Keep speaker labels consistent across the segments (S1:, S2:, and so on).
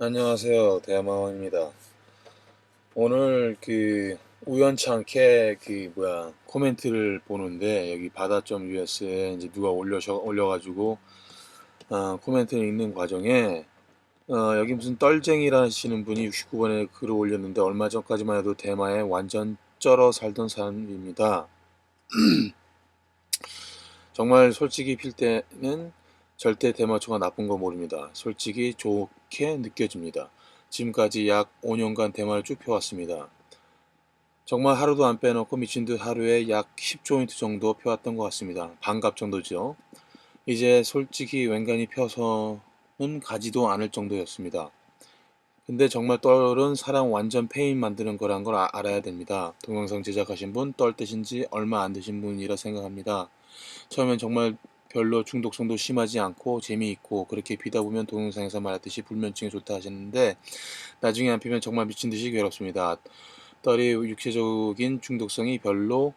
S1: 안녕하세요. 대마원입니다. 오늘 우연찮게 코멘트를 보는데 여기 바다.us에 이제 누가 올려가지고 코멘트를 읽는 과정에 여기 무슨 떨쟁이라시는 분이 69번에 글을 올렸는데 얼마 전까지만 해도 대마에 완전 쩔어 살던 사람입니다. 정말 솔직히 필 때는 절대 대마초가 나쁜 거 모릅니다. 솔직히 좋게 느껴집니다. 지금까지 약 5년간 대마를 쭉 펴왔습니다. 정말 하루도 안 빼놓고 미친 듯 하루에 약 10조인트 정도 펴왔던 것 같습니다. 반갑 정도죠. 이제 솔직히 웬간히 펴서는 가지도 않을 정도였습니다. 근데 정말 떨은 사람 완전 페인 만드는 거란 걸 알아야 됩니다. 동영상 제작하신 분, 떨 뜨신 지 얼마 안 되신 분이라 생각합니다. 처음엔 정말 별로 중독성도 심하지 않고 재미있고 그렇게 피다 보면 동영상에서 말했듯이 불면증이 좋다 하셨는데 나중에 안 피면 정말 미친듯이 괴롭습니다. 떨이 육체적인 중독성이 별로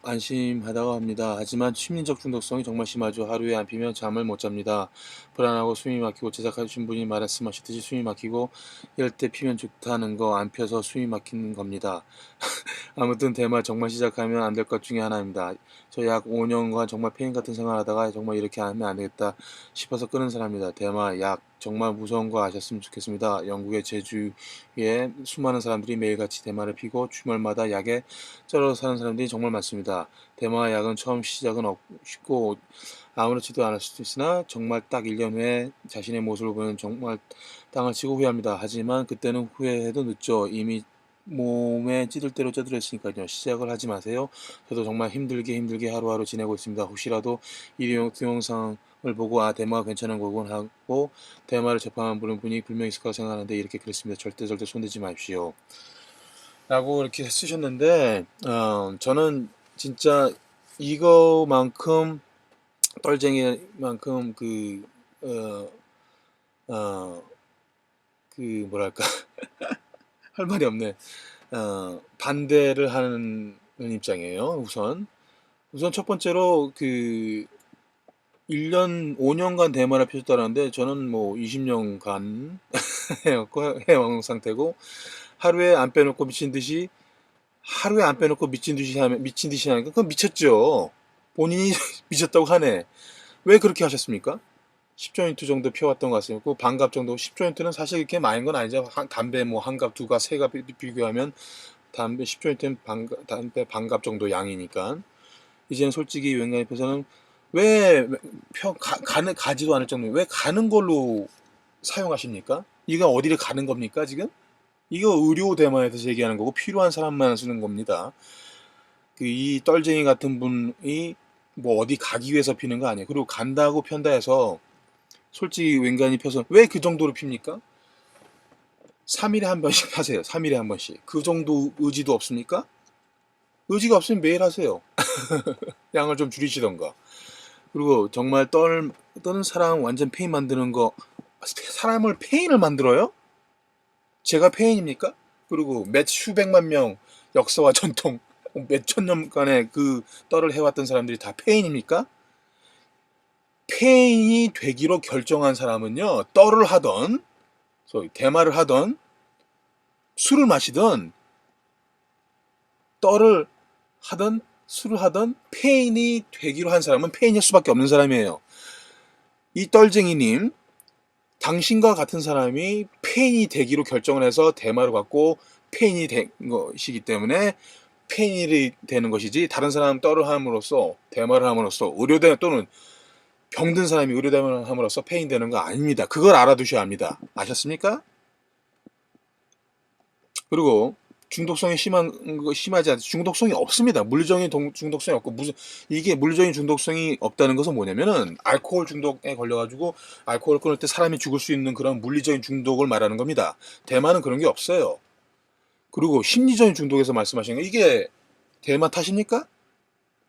S1: 안심하다고 합니다. 하지만 심리적 중독성이 정말 심하죠. 하루에 안 피면 잠을 못 잡니다. 불안하고 숨이 막히고 제작하신 분이 말씀하셨듯이 숨이 막히고 이럴 때 피면 좋다는 거 안 펴서 숨이 막히는 겁니다. 아무튼 대마 정말 시작하면 안 될 것 중에 하나입니다. 저 약 5년간 정말 페인 같은 생활하다가 정말 이렇게 하면 안 되겠다 싶어서 끊은 사람입니다. 대마 약 정말 무서운 거 아셨으면 좋겠습니다. 영국의 제주에 수많은 사람들이 매일같이 대마를 피고 주말마다 약에 쩔어 사는 사람들이 정말 많습니다. 대마 약은 처음 시작은 쉽고 아무렇지도 않을 수도 있으나 정말 딱 1년 후에 자신의 모습을 보면 정말 땅을 치고 후회합니다. 하지만 그때는 후회해도 늦죠. 이미 몸에 찌들 대로 쪄들어 있으니까요. 시작을 하지 마세요. 저도 정말 힘들게 하루하루 지내고 있습니다. 혹시라도 이 동영상을 보고 대마가 괜찮은 거군 하고 대마를 접한 분이 분명히 있을 거라 생각하는데 이렇게 그랬습니다. 절대 손대지 마십시오. 라고 이렇게 쓰셨는데 저는 진짜 이거만큼 떨쟁이만큼 어, 뭐랄까 할 말이 없네. 반대를 하는 입장이에요. 우선 첫 번째로 1년 5년간 대마를 펴셨다는데 저는 뭐 20년간 해온 상태고 하루에 안 빼놓고 미친 듯이 하니까 그건 미쳤죠. 본인이 미쳤다고 하네. 왜 그렇게 하셨습니까? 10조인트 정도 펴왔던 것 같습니다. 그 반갑 정도 10조인트는 사실 이렇게 많은 건 아니죠. 담배 뭐 한 갑, 두 갑, 세 갑 비교하면 담배 10조인트는 담배 반갑 정도 양이니까 이제는 솔직히 웬간히서는 왜 가지도 않을 정도에 왜 가는 걸로 사용하십니까? 이거 어디를 가는 겁니까 지금? 이거 의료 대마에서 얘기하는 거고 필요한 사람만 쓰는 겁니다. 이 떨쟁이 같은 분이 뭐 어디 가기 위해서 피는 거 아니에요. 그리고 간다고 편다 해서 솔직히 웬간히 펴서 왜 그 정도로 핍니까? 3일에 한 번씩 하세요. 3일에 한 번씩. 그 정도 의지도 없습니까? 의지가 없으면 매일 하세요. 양을 좀 줄이시던가. 그리고 정말 떠는 사람 완전 페인 만드는 거 사람을 페인을 만들어요? 제가 페인입니까? 그리고 몇 수백만 명 역사와 전통 몇 천 년간의 그 떨을 해왔던 사람들이 다 페인입니까? 페인이 되기로 결정한 사람은요 떨을 하던 대마를 하던 술을 마시던 떨을 하던 술을 하던 페인이 되기로 한 사람은 페인일 수밖에 없는 사람이에요. 이 떨쟁이님 당신과 같은 사람이 페인이 되기로 결정을 해서 대마를 갖고 페인이 된 것이기 때문에 페인이 되는 것이지 다른 사람 떨을 함으로써 대마를 함으로써 의료대 또는 병든 사람이 의료대마를 함으로써 페인 되는 거 아닙니다. 그걸 알아두셔야 합니다. 아셨습니까? 그리고 중독성이 심하지 않지 중독성이 없습니다. 물리적인 중독성이 없고 이게 물리적인 중독성이 없다는 것은 뭐냐면은 알코올 중독에 걸려가지고 알코올 끊을 때 사람이 죽을 수 있는 그런 물리적인 중독을 말하는 겁니다. 대만은 그런 게 없어요. 그리고 심리적인 중독에서 말씀하시는 거 이게 대만 탓입니까?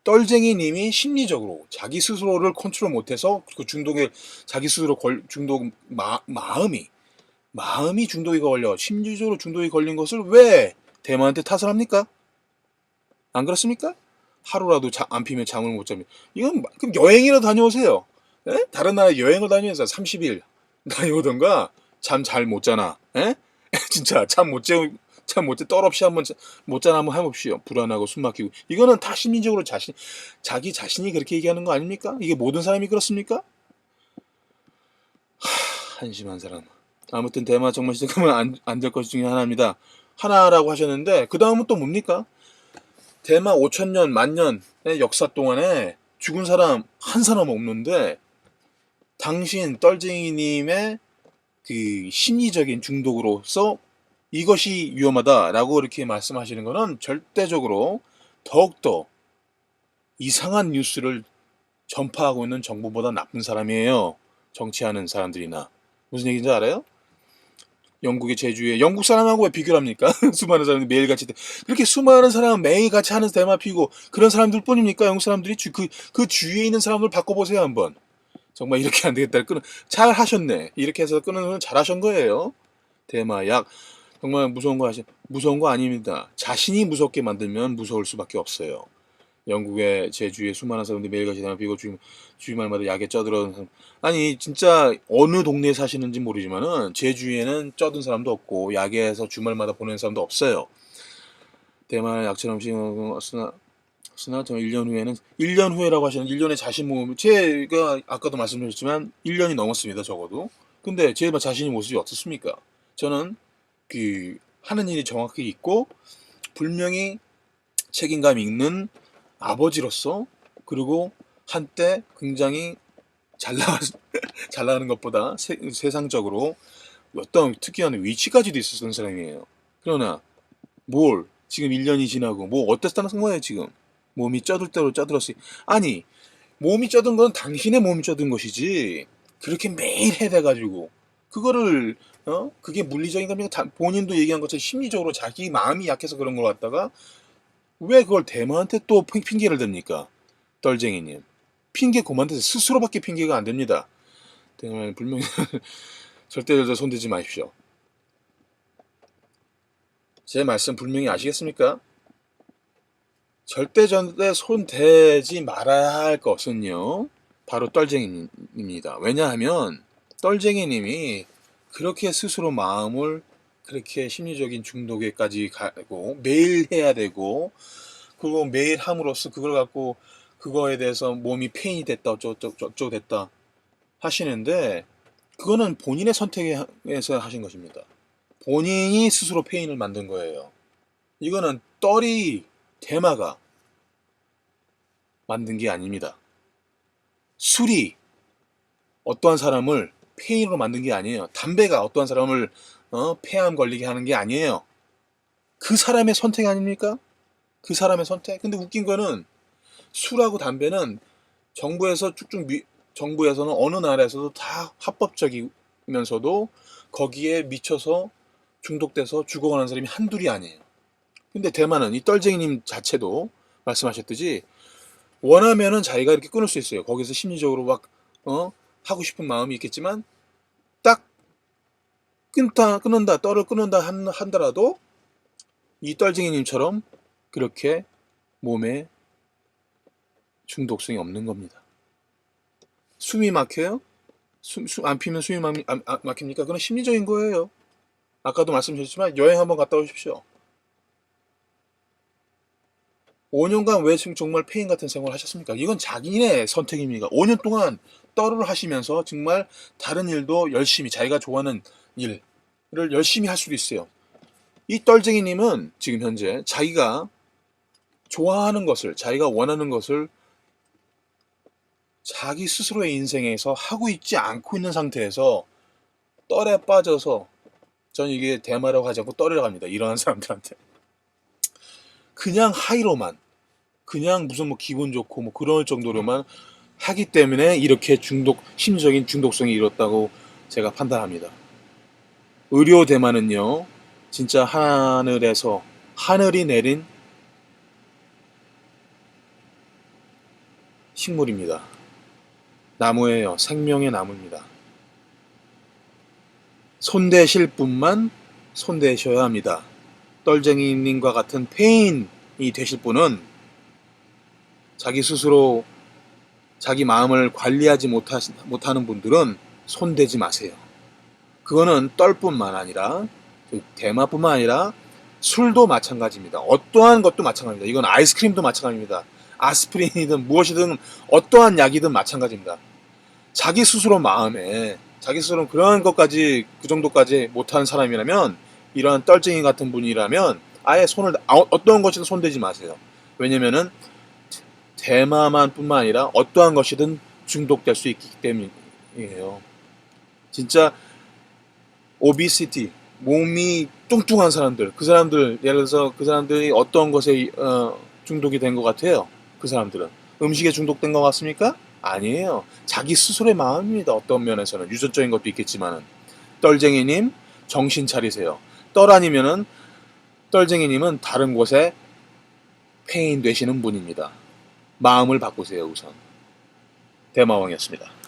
S1: 떨쟁이님이 심리적으로 자기 스스로를 컨트롤 못해서 그 중독에 자기 스스로 중독 마음이 중독이 걸려 심리적으로 중독이 걸린 것을 왜 대만한테 탓을 합니까? 안 그렇습니까? 하루라도 안 피면 잠을 못 잡니다. 이건 그럼 여행이라도 다녀오세요. 예? 다른 나라에 여행을 다니면서 30일 나이 오던가 잠 잘 못 자나? 에? 진짜 잠 못 자 떨 없이 한번 못 자나 한번 해봅시오. 불안하고 숨 막히고 이거는 다 심리적으로 자기 자신이 그렇게 얘기하는 거 아닙니까? 이게 모든 사람이 그렇습니까? 한심한 사람. 아무튼 대마 정말 시작하면 안 될 것 중에 하나입니다. 하나라고 하셨는데 그 다음은 또 뭡니까? 대마 5천년 만년의 역사 동안에 죽은 사람 한 사람 없는데 당신 떨쟁이님의 그 심리적인 중독으로서 이것이 위험하다라고 이렇게 말씀하시는 것은 절대적으로 더욱더 이상한 뉴스를 전파하고 있는 정부보다 나쁜 사람이에요. 정치하는 사람들이나. 무슨 얘기인지 알아요? 영국의 제주에 영국 사람하고 왜 비교를 합니까? 수많은 사람들이 매일같이 그렇게 수많은 사람은 매일같이 하는 대마 피고 그런 사람들 뿐입니까? 영국 사람들이 그 주위에 있는 사람들 바꿔보세요 한번. 정말 이렇게 안 되겠다. 잘 하셨네. 이렇게 해서 끊는 건 잘하신 거예요. 대마약 정말 무서운 거 아닙니다. 자신이 무섭게 만들면 무서울 수밖에 없어요. 영국의 제주에 수많은 사람들이 매일같이 대마 피고 주말마다 약에 쪄들어는 사람. 아니 진짜 어느 동네에 사시는지 모르지만은 제주에는 쪄든 사람도 없고 약에서 주말마다 보내는 사람도 없어요. 대만 약처럼 쓰나 저 1년 후에는 1년 후에라고 하시는 1년에 자신 모음 제가 아까도 말씀드렸지만 1년이 넘었습니다 적어도. 근데 제 자신이 모습이 어떻습니까? 저는 그 하는 일이 정확히 있고 분명히 책임감 있는 아버지로서 그리고 한때 굉장히 잘 나가 잘 나가는 것보다 세상적으로 어떤 특이한 위치까지도 있었던 사람이에요. 그러나 뭘 지금 1년이 지나고 뭐 어땠다는 거예요 지금. 몸이 쪄들 대로 쪄들었으니 아니 몸이 쪄든 건 당신의 몸이 쪄든 것이지 그렇게 매일 해대가지고 그거를 그게 물리적인 겁니까? 본인도 얘기한 것처럼 심리적으로 자기 마음이 약해서 그런 걸 갖다가 왜 그걸 대마한테 또 핑계를 댑니까? 떨쟁이님 핑계 그만두세요. 스스로밖에 핑계가 안 됩니다. 대마 분명히 절대 손대지 마십시오. 제 말씀 분명히 아시겠습니까? 절대 손 대지 말아야 할 것은요, 바로 떨쟁이입니다. 왜냐하면 떨쟁이님이 그렇게 스스로 마음을 그렇게 심리적인 중독에까지 가고 매일 해야 되고 그리고 매일 함으로써 그걸 갖고 그거에 대해서 몸이 페인이 됐다 어쩌고 됐다 하시는데 그거는 본인의 선택에서 하신 것입니다. 본인이 스스로 페인을 만든 거예요. 이거는 대마가 만든 게 아닙니다. 술이 어떠한 사람을 폐인으로 만든 게 아니에요. 담배가 어떠한 사람을 폐암 걸리게 하는 게 아니에요. 그 사람의 선택 아닙니까? 그 사람의 선택. 근데 웃긴 거는 술하고 담배는 정부에서는 어느 나라에서도 다 합법적이면서도 거기에 미쳐서 중독돼서 죽어가는 사람이 한둘이 아니에요. 근데 대만은 이 떨쟁이님 자체도 말씀하셨듯이 원하면은 자기가 이렇게 끊을 수 있어요. 거기서 심리적으로 막 하고 싶은 마음이 있겠지만 딱 떨을 끊는다 한다라도 이 떨쟁이님처럼 그렇게 몸에 중독성이 없는 겁니다. 숨이 막혀요? 안 피면 숨이 막힙니까? 그건 심리적인 거예요. 아까도 말씀드렸지만 여행 한번 갔다 오십시오. 5년간 왜 정말 페인 같은 생활을 하셨습니까? 이건 자기네 선택입니다. 5년 동안 떨을 하시면서 정말 다른 일도 열심히 자기가 좋아하는 일을 열심히 할 수도 있어요. 이 떨쟁이님은 지금 현재 자기가 좋아하는 것을 자기가 원하는 것을 자기 스스로의 인생에서 하고 있지 않고 있는 상태에서 떨에 빠져서 전 이게 대마라고 하지 않고 떨이라고 합니다. 이러한 사람들한테 그냥 하이로만 그냥 무슨 뭐 기분 좋고 뭐 그럴 정도로만 하기 때문에 이렇게 심리적인 중독성이 일었다고 제가 판단합니다. 의료 대마는요, 진짜 하늘이 내린 식물입니다. 나무예요. 생명의 나무입니다. 손대실 분만 손대셔야 합니다. 떨쟁이님과 같은 페인이 되실 분은 자기 스스로 자기 마음을 관리하지 못하는 분들은 손대지 마세요. 그거는 떨뿐만 아니라 대마뿐만 아니라 술도 마찬가지입니다. 어떠한 것도 마찬가지입니다. 이건 아이스크림도 마찬가지입니다. 아스피린이든 무엇이든 어떠한 약이든 마찬가지입니다. 자기 스스로 마음에 자기 스스로 그런 것까지 그 정도까지 못하는 사람이라면 이러한 떨쟁이 같은 분이라면 아예 손을 어떠한 것이든 손대지 마세요. 왜냐면은 대마만 뿐만 아니라 어떠한 것이든 중독될 수 있기 때문이에요. 진짜 오비시티 몸이 뚱뚱한 사람들 그 사람들 예를 들어서 그 사람들이 어떤 것에 중독이 된 것 같아요. 그 사람들은 음식에 중독된 것 같습니까? 아니에요. 자기 스스로의 마음입니다. 어떤 면에서는 유전적인 것도 있겠지만은 떨쟁이님 정신 차리세요. 떨 아니면은 떨쟁이님은 다른 곳에 폐인되시는 분입니다. 마음을 바꾸세요 우선. 대마왕이었습니다.